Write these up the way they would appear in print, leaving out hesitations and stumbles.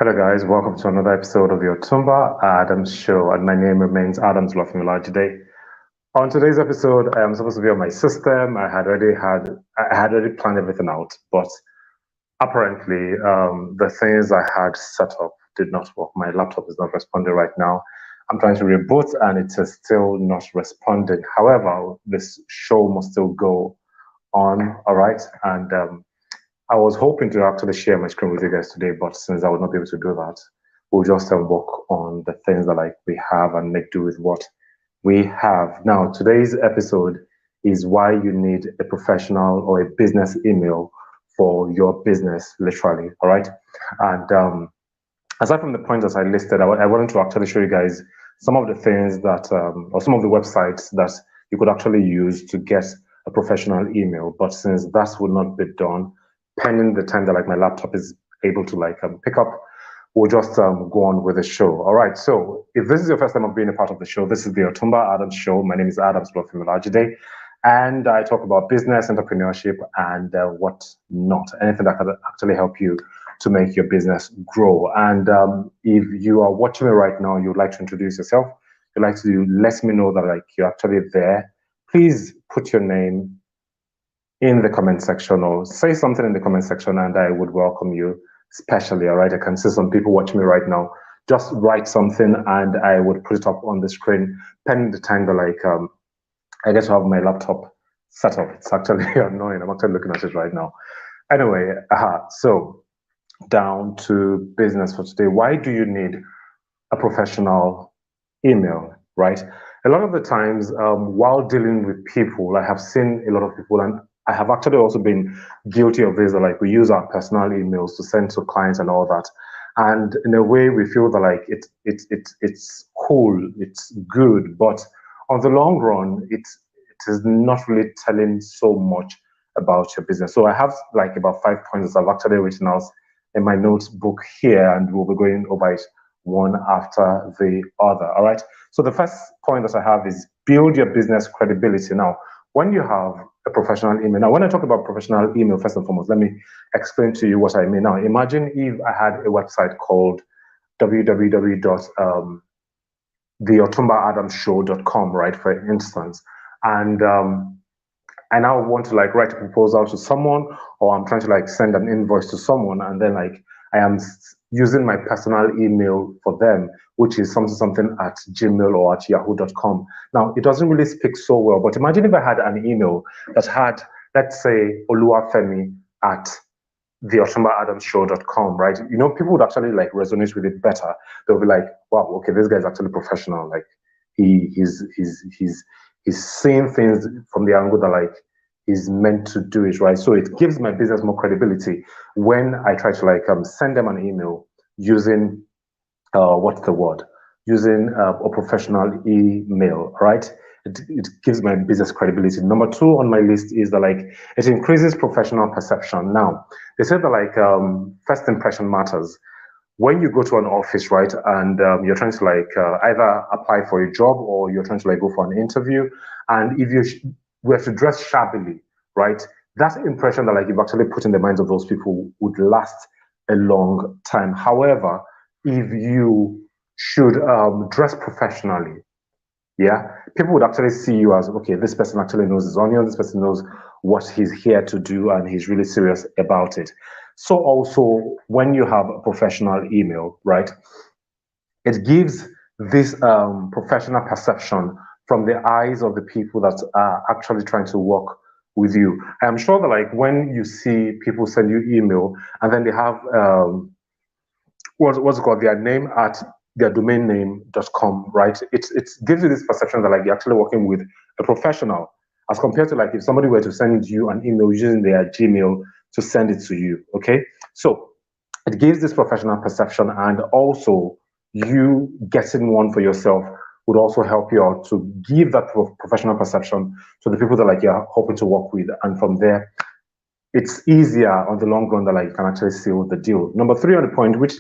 Hello, guys. Welcome to another episode of the Otumba Adams Show, and my name remains Adams Lofimilajide. On today's episode, I am supposed to be on my system. I had already planned everything out, but apparently, the things I had set up did not work. My laptop is not responding right now. I'm trying to reboot, and it is still not responding. However, this show must still go on. All right, and I was hoping to actually share my screen with you guys today, but since I would not be able to do that, we'll just work on the things that we have and make do with what we have. Now, today's episode is why you need a professional or a business email for your business, literally. All right. And aside from the points that I listed, I wanted to actually show you guys some of the things that, or some of the websites that you could actually use to get a professional email. But since that would not be done, pending the time that my laptop is able to pick up, we'll just go on with the show. All right. So if this is your first time of being a part of the show, this is the Otumba Adams Show. My name is Adams Lofimilajide, and I talk about business, entrepreneurship, and what not, anything that can actually help you to make your business grow. And if you are watching me right now, you'd like to introduce yourself, you'd like to let me know that you're actually there, please put your name in the comment section or say something in the comment section, and I would welcome you especially. All right, I can see some people watching me right now. Just write something and I would put it up on the screen pending the time that I get to have my laptop set up. It's actually annoying. I'm actually looking at it right now. Anyway, so down to business for today. Why do you need a professional email, right? A lot of the times, while dealing with people, I have seen a lot of people, and I have actually also been guilty of this, that we use our personal emails to send to clients and all that. And in a way, we feel that it's cool, it's good, but on the long run, it is not really telling so much about your business. So I have about 5 points I've actually written out in my notebook here, and we'll be going over it one after the other. All right. So the first point that I have is build your business credibility. Now, when you have a professional email, now when I talk about professional email, first and foremost, let me explain to you what I mean. Now, imagine if I had a website called www.theotumbaadamshow.com, right, for instance, and I now want to write a proposal to someone, or I'm trying to send an invoice to someone, and then I am using my personal email for them, which is something at Gmail or at yahoo.com. Now, it doesn't really speak so well, but imagine if I had an email that had, let's say, Oluwafemi at theotumbaadamshow.com, right? People would actually resonate with it better. They'll be like, wow, okay, this guy's actually professional. He's seeing things from the angle that is meant to do it, right? So it gives my business more credibility when I try to send them an email using using a professional email, right? It gives my business credibility. Number 2 on my list is that it increases professional perception. Now, they said that first impression matters. When you go to an office, right, and you're trying to either apply for a job or you're trying to go for an interview, and if you were to dress shabbily, right, that impression that you've actually put in the minds of those people would last a long time. However, if you should dress professionally, yeah, people would actually see you as, okay, this person actually knows his onion, this person knows what he's here to do, and he's really serious about it. So also, when you have a professional email, right, it gives this professional perception from the eyes of the people that are actually trying to work with you. I'm sure that when you see people send you email and then they have what's it called, their name at their domain name.com, right? It gives you this perception that you're actually working with a professional, as compared to if somebody were to send you an email using their Gmail to send it to you. Okay, so it gives this professional perception, and also you getting one for yourself would also help you out to give that professional perception to the people that you're hoping to work with, and from there it's easier on the long run that you can actually seal the deal. Number 3 on the point, which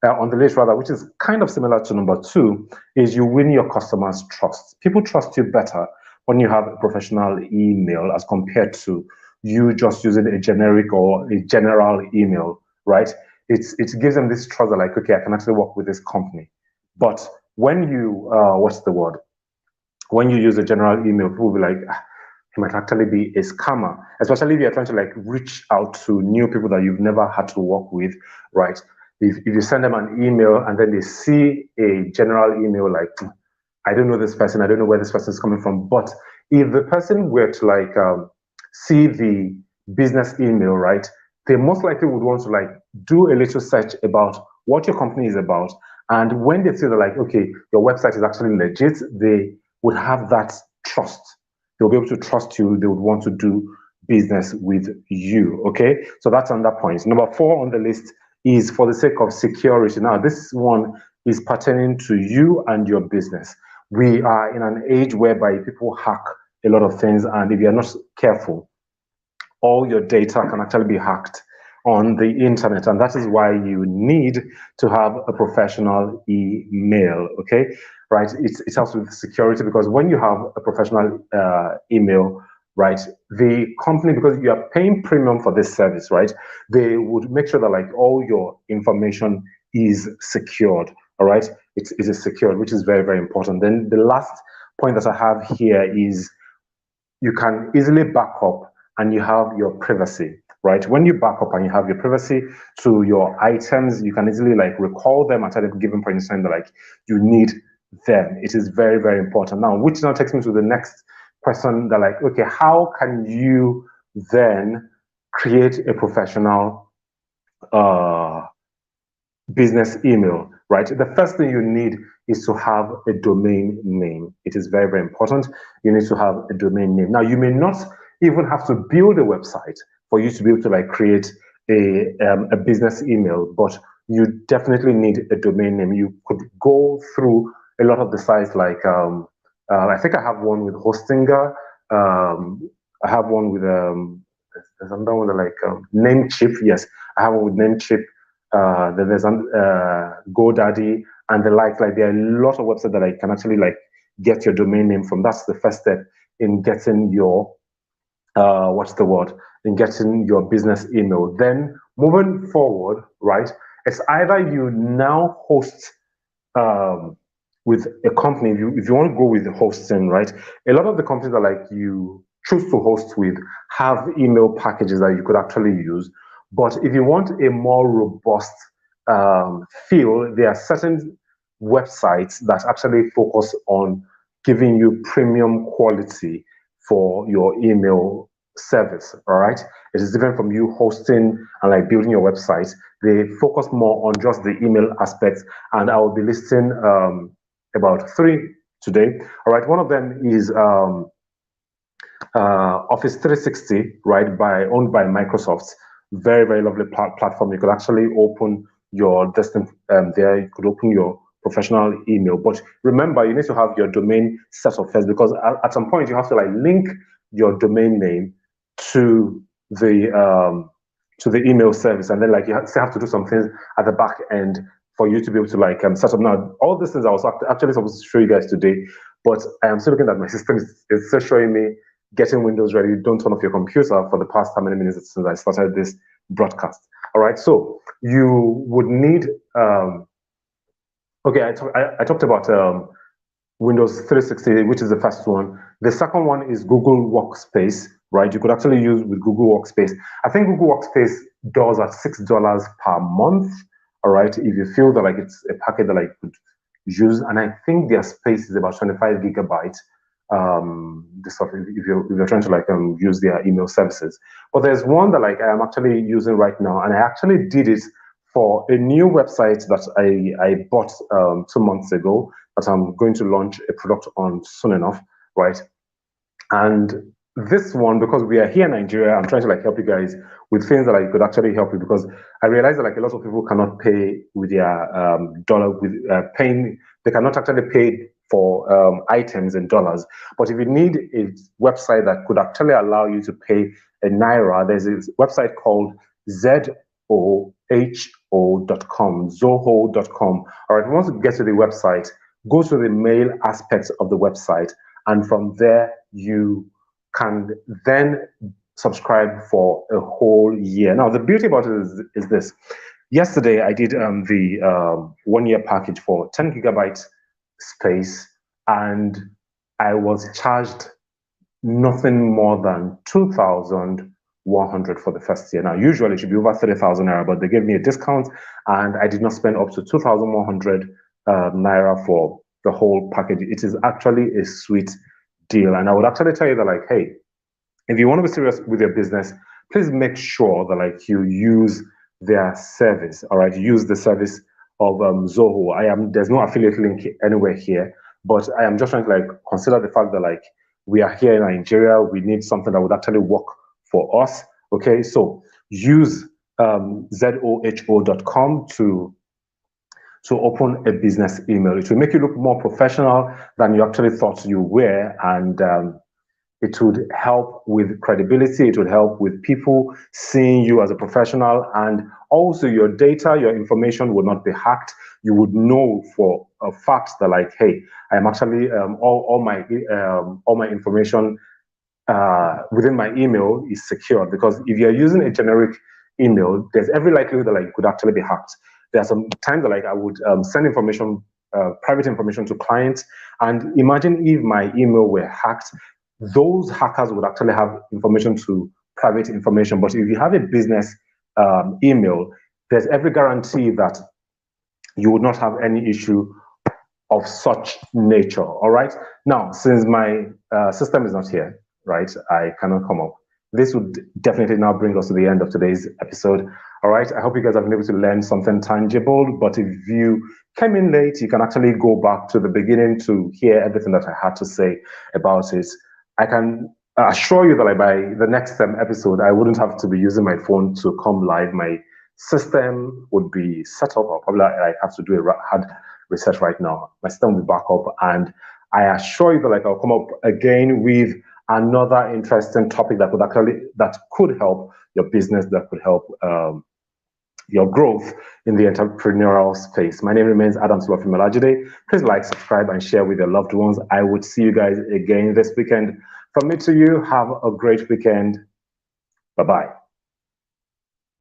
on the list rather, which is kind of similar to number 2, is you win your customers' trust. People trust you better when you have a professional email as compared to you just using a generic or a general email, right? it gives them this trust that like, okay, I can actually work with this company. But when you what's the word? When you use a general email, people will be like, it might actually be a scammer, especially if you're trying to like reach out to new people that you've never had to work with, right? If you send them an email and then they see a general email like, I don't know this person, I don't know where this person is coming from. But if the person were to like see the business email, right, they most likely would want to like do a little search about what your company is about. And when they see that like, okay, your website is actually legit, they would have that trust. They'll be able to trust you. They would want to do business with you. Okay, so that's another point. Number 4 on the list is for the sake of security. Now, this one is pertaining to you and your business. We are in an age whereby people hack a lot of things, and if you're not careful, all your data can actually be hacked on the internet, and that is why you need to have a professional email. Okay, right? It helps with security, because when you have a professional email, right, the company, because you are paying premium for this service, right, they would make sure that like all your information is secured. All right, it is secured, which is very, very important. Then the last point that I have here is you can easily back up and you have your privacy, right? When you back up and you have your privacy to your items, you can easily like recall them at a given point in time that like you need them. It is very, very important. Now, which now takes me to the next question that like, okay, how can you then create a professional business email, right? The first thing you need is to have a domain name. It is very, very important. You need to have a domain name. Now, you may not even have to build a website for you to be able to like create a business email, but you definitely need a domain name. You could go through a lot of the sites like, I think I have one with Hostinger. I have one with, there's another one that like Namecheap. Yes, I have one with Namecheap. Then there's GoDaddy and the like. Like there are a lot of websites that I can actually like get your domain name from. That's the first step in getting your what's the word? In getting your business email. Then moving forward, right? It's either you now host with a company. If you want to go with the hosting, right? A lot of the companies that like you choose to host with have email packages that you could actually use. But if you want a more robust feel, there are certain websites that actually focus on giving you premium quality for your email service. All right, it is different from you hosting and like building your website. They focus more on just the email aspects, and I will be listing about 3 today. All right, one of them is Office 360, right, owned by Microsoft. Very, very lovely platform. You could actually open your desktop there. You could open your professional email. But remember, you need to have your domain set up first, because at some point you have to like link your domain name to the email service, and then like you still have to do some things at the back end for you to be able to like set up. Now, all these things I was actually supposed to show you guys today, but I am still looking at my system. It's still showing me getting Windows ready. Don't turn off your computer for the past how many minutes since I started this broadcast. All right, so you would need, okay, I talked about Windows 360, which is the first one. The second one is Google Workspace, right? You could actually use with Google Workspace. I think Google Workspace does at $6 per month, all right? If you feel that like it's a packet that I could use, and I think their space is about 25 gigabytes. This stuff if you're trying to like use their email services. But there's one that like I am actually using right now, and I actually did it for a new website that I bought 2 months ago that I'm going to launch a product on soon enough, right? And this one, because we are here in Nigeria, I'm trying to like help you guys with things that I could actually help you, because I realize that like a lot of people cannot pay with their dollar, with paying, they cannot actually pay for items in dollars. But if you need a website that could actually allow you to pay in Naira, there's a website called zoho.com, zoho.com. All right, once you get to the website, go to the mail aspects of the website, and from there you can then subscribe for a whole year. Now, the beauty about it is this. Yesterday, I did the 1 year package for 10 gigabytes space, and I was charged nothing more than 2,100 for the first year. Now, usually it should be over 30,000 naira, but they gave me a discount, and I did not spend up to 2,100 naira for the whole package. It is actually a sweet deal, and I would actually tell you that, like, hey, if you want to be serious with your business, please make sure that, like, you use their service. All right, use the service of Zoho. There's no affiliate link anywhere here, but I am just trying to, like, consider the fact that, like, we are here in Nigeria. We need something that would actually work for us. Okay, so use zoho.com to open a business email. It will make you look more professional than you actually thought you were, and it would help with credibility. It would help with people seeing you as a professional, and also your data, your information would not be hacked. You would know for a fact that, like, hey, I'm actually all my information within my email is secured. Because if you're using a generic email, there's every likelihood that, like, it could actually be hacked. There are some times that, like, I would send information, private information, to clients, and imagine if my email were hacked. Those hackers would actually have information to private information. But if you have a business email, there's every guarantee that you would not have any issue of such nature. All right. Now, since my system is not here, right, I cannot come up. This would definitely now bring us to the end of today's episode. All right. I hope you guys have been able to learn something tangible. But if you came in late, you can actually go back to the beginning to hear everything that I had to say about it. I can assure you that, like, by the next episode, I wouldn't have to be using my phone to come live. My system would be set up. I'll probably, like, have to do a hard research right now. My system will be back up, and I assure you that, like, I'll come up again with another interesting topic that could help your business, that could help your growth in the entrepreneurial space. My name remains Adams Olafemi-Olajide. Please like, subscribe, and share with your loved ones. I would see you guys again this weekend. From me to you, have a great weekend. Bye-bye.